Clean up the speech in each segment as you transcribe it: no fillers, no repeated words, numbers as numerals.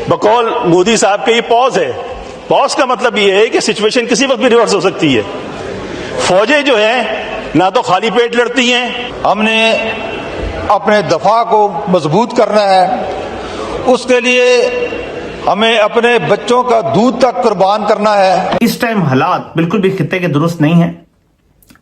बकौल मोदी साहब के ये पॉज है। पॉज का मतलब ये है कि सिचुएशन किसी वक्त भी रिवर्स हो सकती है। फौजें जो हैं ना तो खाली पेट लड़ती हैं। हमने अपने दफा को मजबूत करना है, उसके लिए हमें अपने बच्चों का दूध तक कुर्बान करना है। इस टाइम हालात बिल्कुल भी खित्ते के दुरुस्त नहीं है।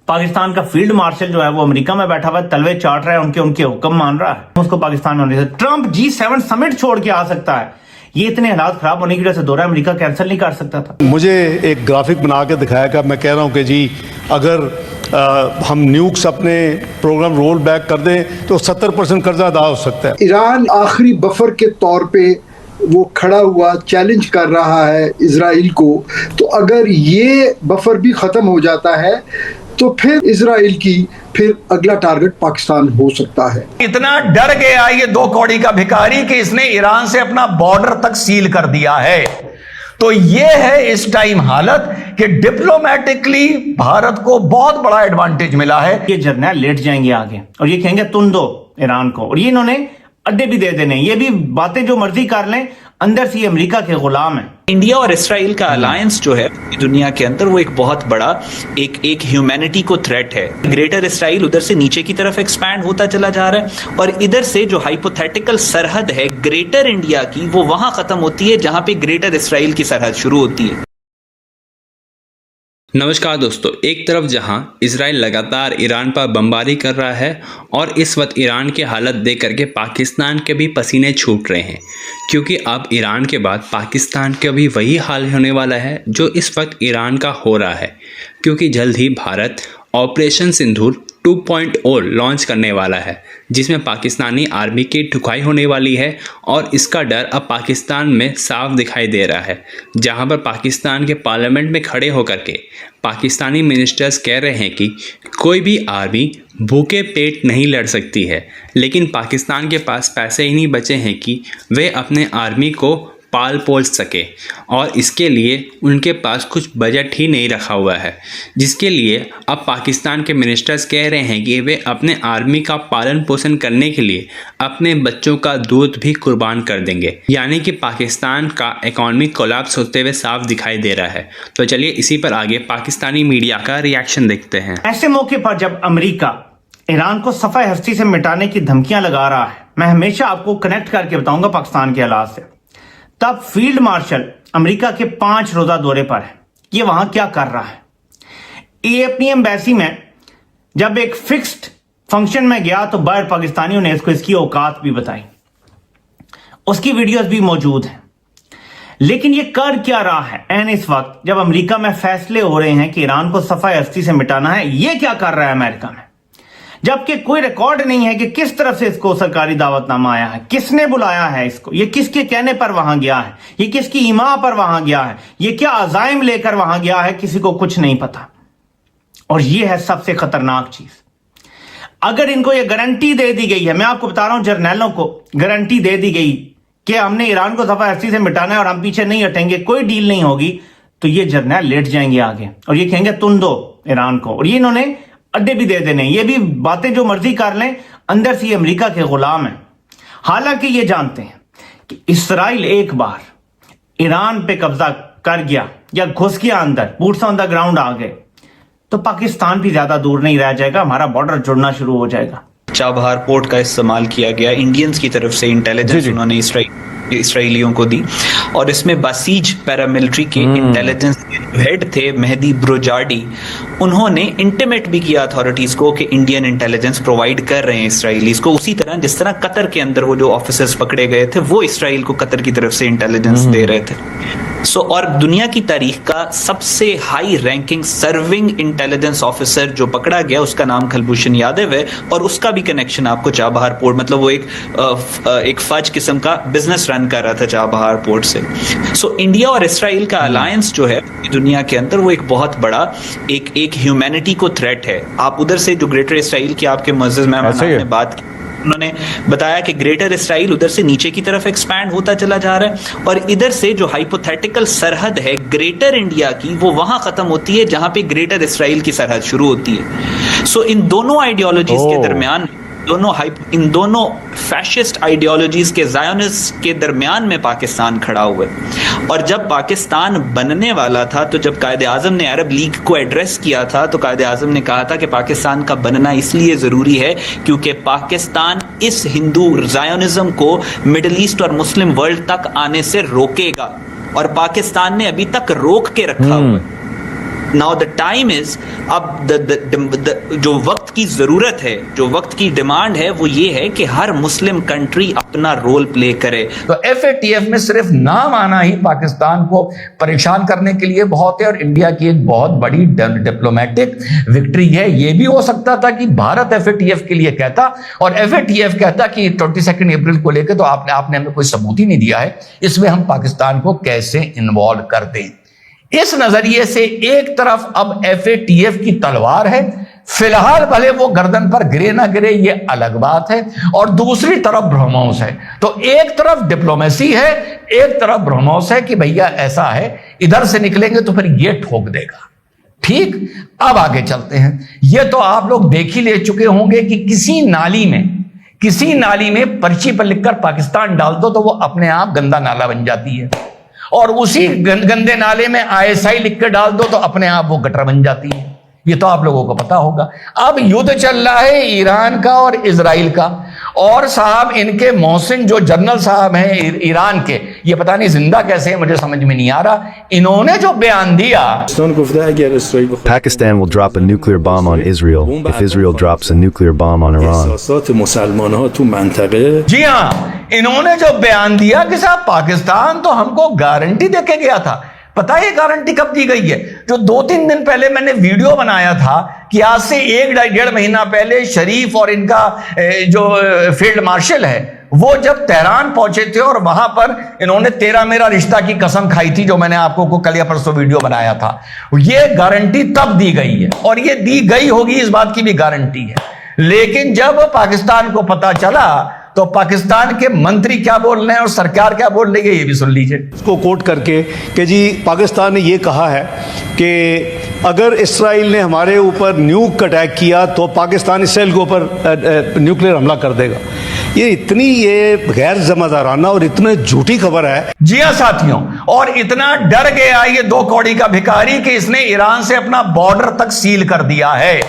पाकिस्तान का फील्ड मार्शल जो है वो अमेरिका में बैठा हुआ है, तलवे चाट रहा है, उनके हुक्म मान रहा है। उसको पाकिस्तान में होने से ट्रंप G7 समिट छोड़ के आ सकता है। ये इतने हालात खराब होने की वजह से दौरा अमेरिका कैंसिल नहीं कर सकता था। मुझे एक ग्राफिक बना के दिखाया कि मैं कह रहा हूं कि जी अगर हम न्यूक्स अपने प्रोग्राम रोल बैक कर दें तो 70% कर्जा अदा हो सकता है। ईरान आखिरी बफर के तौर पे वो खड़ा हुआ चैलेंज कर रहा है इजराइल को। तो अगर ये बफर भी ख़त्म हो जाता है तो फिर इजराइल की फिर अगला टारगेट पाकिस्तान हो सकता है। इतना डर गया ये दो कौड़ी का भिखारी कि इसने ईरान से अपना बॉर्डर तक सील कर दिया है। तो ये है इस टाइम हालत कि डिप्लोमेटिकली भारत को बहुत बड़ा एडवांटेज मिला है। ये जर्नल लेट जाएंगे आगे और ये कहेंगे तुम दो ईरान को, और ये इन्होंने अड्डे भी दे देने। ये भी बातें जो मर्जी कर लें, अंदर से अमेरिका के गुलाम है। इंडिया और इसराइल का अलायंस जो है दुनिया के अंदर वो एक बहुत बड़ा एक ह्यूमैनिटी को थ्रेट है। ग्रेटर इसराइल उधर से नीचे की तरफ एक्सपैंड होता चला जा रहा है और इधर से जो हाइपोथेटिकल सरहद है ग्रेटर इंडिया की वो वहां खत्म होती है जहां पे ग्रेटर इसराइल की सरहद शुरू होती है। नमस्कार दोस्तों, एक तरफ जहां इजराइल लगातार ईरान पर बमबारी कर रहा है और इस वक्त ईरान की हालत देख करके पाकिस्तान के भी पसीने छूट रहे हैं, क्योंकि अब ईरान के बाद पाकिस्तान का भी वही हाल होने वाला है जो इस वक्त ईरान का हो रहा है, क्योंकि जल्द ही भारत ऑपरेशन सिंदूर 2.0 लॉन्च करने वाला है, जिसमें पाकिस्तानी आर्मी की ठुकाई होने वाली है और इसका डर अब पाकिस्तान में साफ दिखाई दे रहा है। जहां पर पाकिस्तान के पार्लियामेंट में खड़े होकर के पाकिस्तानी मिनिस्टर्स कह रहे हैं कि कोई भी आर्मी भूखे पेट नहीं लड़ सकती है, लेकिन पाकिस्तान के पास पैसे ही नहीं बचे हैं कि वे अपने आर्मी को पाल पोस सके और इसके लिए उनके पास कुछ बजट ही नहीं रखा हुआ है, जिसके लिए अब पाकिस्तान के मिनिस्टर्स कह रहे हैं कि वे अपने आर्मी का पालन पोषण करने के लिए अपने बच्चों का दूध भी कुर्बान कर देंगे। यानी कि पाकिस्तान का इकॉनमी कोलैप्स होते हुए साफ दिखाई दे रहा है। तो चलिए इसी पर आगे पाकिस्तानी मीडिया का रिएक्शन देखते हैं। ऐसे मौके पर जब अमेरिका ईरान को सफाई हस्ती से मिटाने की धमकियां लगा रहा है, मैं हमेशा आपको कनेक्ट करके बताऊंगा पाकिस्तान के हालात से, तब फील्ड मार्शल अमेरिका के 5 रोजा दौरे पर है। ये वहां क्या कर रहा है? ये अपनी एम्बेसी में जब एक फिक्स्ड फंक्शन में गया तो बाहर पाकिस्तानियों ने इसको इसकी औकात भी बताई, उसकी वीडियोस भी मौजूद हैं। लेकिन ये कर क्या रहा है एन इस वक्त जब अमेरिका में फैसले हो रहे हैं कि ईरान को सफाई हस्ती से मिटाना है? ये क्या कर रहा है अमेरिका में, जबकि कोई रिकॉर्ड नहीं है कि किस तरफ से इसको सरकारी दावतनामा आया है, किसने बुलाया है इसको, ये किसके कहने पर वहां गया है, ये किसकी ईमा पर वहां गया है, ये क्या अजाइम लेकर वहां गया है, किसी को कुछ नहीं पता। और ये है सबसे खतरनाक चीज। अगर इनको ये गारंटी दे दी गई है, मैं आपको बता रहा हूं जर्नैलों को गारंटी दे दी गई कि हमने ईरान को सफाई हस्ती से मिटाना है और हम पीछे नहीं हटेंगे, कोई डील नहीं होगी, तो ये जर्नैल लेट जाएंगे आगे और ये कहेंगे तुम दो ईरान को, और ये इन्होंने अड्डे भी दे देने। ये भी बातें जो मर्जी कर लें, अंदर से अमेरिका के गुलाम है। हालांकि ये जानते हैं कि इस्राइल एक बार ईरान पे कब्जा कर गया या घुस गया अंदर, बूट्स ऑन द ग्राउंड आ गए, तो पाकिस्तान भी ज्यादा दूर नहीं रह जाएगा, हमारा बॉर्डर जुड़ना शुरू हो जाएगा। चाबहार पोर्ट का इस्तेमाल किया गया इंडियंस की तरफ से, इंटेलिजेंस उन्होंने इसराइलियों को दी और इसमें बसीज पैरामिलिट्री के इंटेलिजेंस हेड थे मेहदी ब्रोजार्डी, उन्होंने इंटीमेट भी किया अथॉरिटीज को कि इंडियन इंटेलिजेंस प्रोवाइड कर रहे हैं इसराइलीज को, उसी तरह जिस तरह कतर के अंदर वो जो ऑफिसर्स पकड़े गए थे वो इसराइल को कतर की तरफ से इंटेलिजेंस दे रहे थे। और दुनिया की तारीख का सबसे high ranking serving intelligence officer जो पकड़ा गया उसका नाम कुलभूषण यादव है और उसका भी कनेक्शन आपको चाबहार पोर्ट, मतलब वो एक फज किस्म का बिजनेस रन कर रहा था चाबहार पोर्ट से। इंडिया और इसराइल का अलायंस जो है दुनिया के अंदर वो एक बहुत बड़ा एक ह्यूमैनिटी को थ्रेट है। आप उधर से जो ग्रेटर इसराइल की आपके मुअज़्ज़ज़ मेहमान ने बात की, उन्होंने बताया कि ग्रेटर इसराइल उधर से नीचे की तरफ एक्सपैंड होता चला जा रहा है और इधर से जो हाइपोथेटिकल सरहद है ग्रेटर इंडिया की वो वहां खत्म होती है जहां पे ग्रेटर इसराइल की सरहद शुरू होती है। इन दोनों आइडियोलॉजीज के दरमियान इन दोनों फैशिस्ट आइडियोलॉजीज के ज़ायोनिस्ट के दरमियान में पाकिस्तान खड़ा हुआ है। और जब पाकिस्तान बनने वाला था, तो जब कायदे आज़म ने अरब लीग को एड्रेस किया था, तो कायदे आज़म ने कहा था कि पाकिस्तान का बनना इसलिए ज़रूरी है क्योंकि पाकिस्तान इस हिंदू ज़ायोनिज़्म को मिडिल ईस्ट और मुस्लिम वर्ल्ड तक आने से रोकेगा, और पाकिस्तान ने अभी तक रोक के रखा हुआ है। नाउ द टाइम इज, अब जो वक्त की जरूरत है, जो वक्त की डिमांड है, वो ये है कि हर मुस्लिम कंट्री अपना रोल प्ले करे। तो FATF में सिर्फ नाम आना ही पाकिस्तान को परेशान करने के लिए बहुत है, और इंडिया की एक बहुत बड़ी डिप्लोमेटिक विक्ट्री है। यह भी हो सकता था कि भारत FATF के लिए कहता और FATF कहता कि 22 अप्रैल को लेकर तो आपने हमें कोई सबूत ही नहीं दिया है, इसमें हम पाकिस्तान को कैसे इन्वॉल्व कर दें। इस नजरिए से एक तरफ अब FATF की तलवार है, फिलहाल भले वो गर्दन पर गिरे ना गिरे ये अलग बात है, और दूसरी तरफ ब्रह्मोस है। तो एक तरफ डिप्लोमेसी है, एक तरफ ब्रह्मोस है कि भैया ऐसा है, इधर से निकलेंगे तो फिर ये ठोक देगा। ठीक, अब आगे चलते हैं। ये तो आप लोग देख ही ले चुके होंगे कि किसी नाली में पर्ची पर लिखकर पाकिस्तान डाल दो तो वो अपने आप गंदा नाला बन जाती है, और उसी गंदे नाले में ISI लिख कर डाल दो तो अपने आप वो गटर बन जाती है। ये तो आप लोगों को पता होगा। अब युद्ध चल रहा है ईरान का और इजराइल का, और साहब इनके मोहसिन जो जनरल साहब हैं ईरान के, ये पता नहीं जिंदा कैसे है, मुझे समझ में नहीं आ रहा। इन्होंने जो बयान दिया, Pakistan will drop a nuclear bomb on Israel if Israel drops a nuclear bomb on Iran. जी हाँ, इन्होंने जो बयान दिया कि साहब पाकिस्तान तो हमको गारंटी देके गया था। पता है ये गारंटी कब दी गई है? जो 2-3 दिन पहले मैंने वीडियो बनाया था कि आज से 1-1.5 महीना पहले शरीफ और इनका जो फील्ड मार्शल है वो जब तेहरान पहुंचे थे, और वहां पर इन्होंने तेरा मेरा रिश्ता की कसम खाई थी, जो मैंने आपको को कल या परसों वीडियो बनाया था। ये गारंटी तब दी गई है, और ये दी गई होगी इस बात की भी गारंटी है। लेकिन जब पाकिस्तान को पता चला तो पाकिस्तान के मंत्री क्या बोल रहे हैं और सरकार क्या बोल रही है, ये भी सुन लीजिए। इसको कोट करके कि जी पाकिस्तान ने ये कहा है कि अगर इसराइल ने हमारे ऊपर न्यूक अटैक किया तो पाकिस्तान इसराइल के ऊपर न्यूक्लियर हमला कर देगा। ये गैर जिम्मेदाराना और इतनी झूठी खबर है। जी हाँ साथियों, और इतना डर गया ये 2 कौड़ी का भिखारी कि इसने ईरान से अपना बॉर्डर तक सील कर दिया है।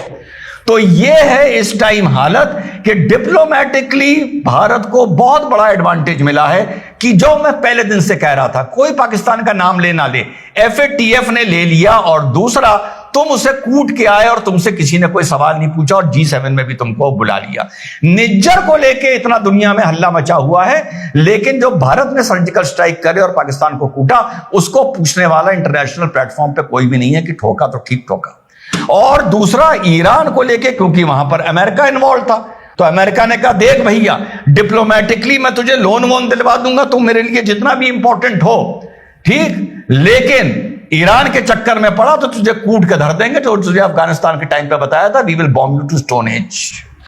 तो ये है इस टाइम हालत कि डिप्लोमेटिकली भारत को बहुत बड़ा एडवांटेज मिला है, कि जो मैं पहले दिन से कह रहा था, कोई पाकिस्तान का नाम ले ना ले, FATF ने ले लिया, और दूसरा तुम उसे कूट के आए और तुमसे किसी ने कोई सवाल नहीं पूछा, और G7 में भी तुमको बुला लिया। निज्जर को लेके इतना दुनिया में हल्ला मचा हुआ है, लेकिन जो भारत ने सर्जिकल स्ट्राइक करे और पाकिस्तान को कूटा, उसको पूछने वाला इंटरनेशनल प्लेटफॉर्म पे कोई भी नहीं है कि ठोका तो ठीक ठोका। और दूसरा ईरान को लेके, क्योंकि वहां पर अमेरिका इन्वॉल्व था, तो अमेरिका ने कहा देख भैया डिप्लोमेटिकली मैं तुझे लोन वोन दिलवा दूंगा, तुम मेरे लिए जितना भी इंपॉर्टेंट हो, ठीक, लेकिन ईरान के चक्कर में पड़ा तो तुझे कूट के धर देंगे, जो तुझे अफगानिस्तान के टाइम पे बताया था, we will bomb you to stone as.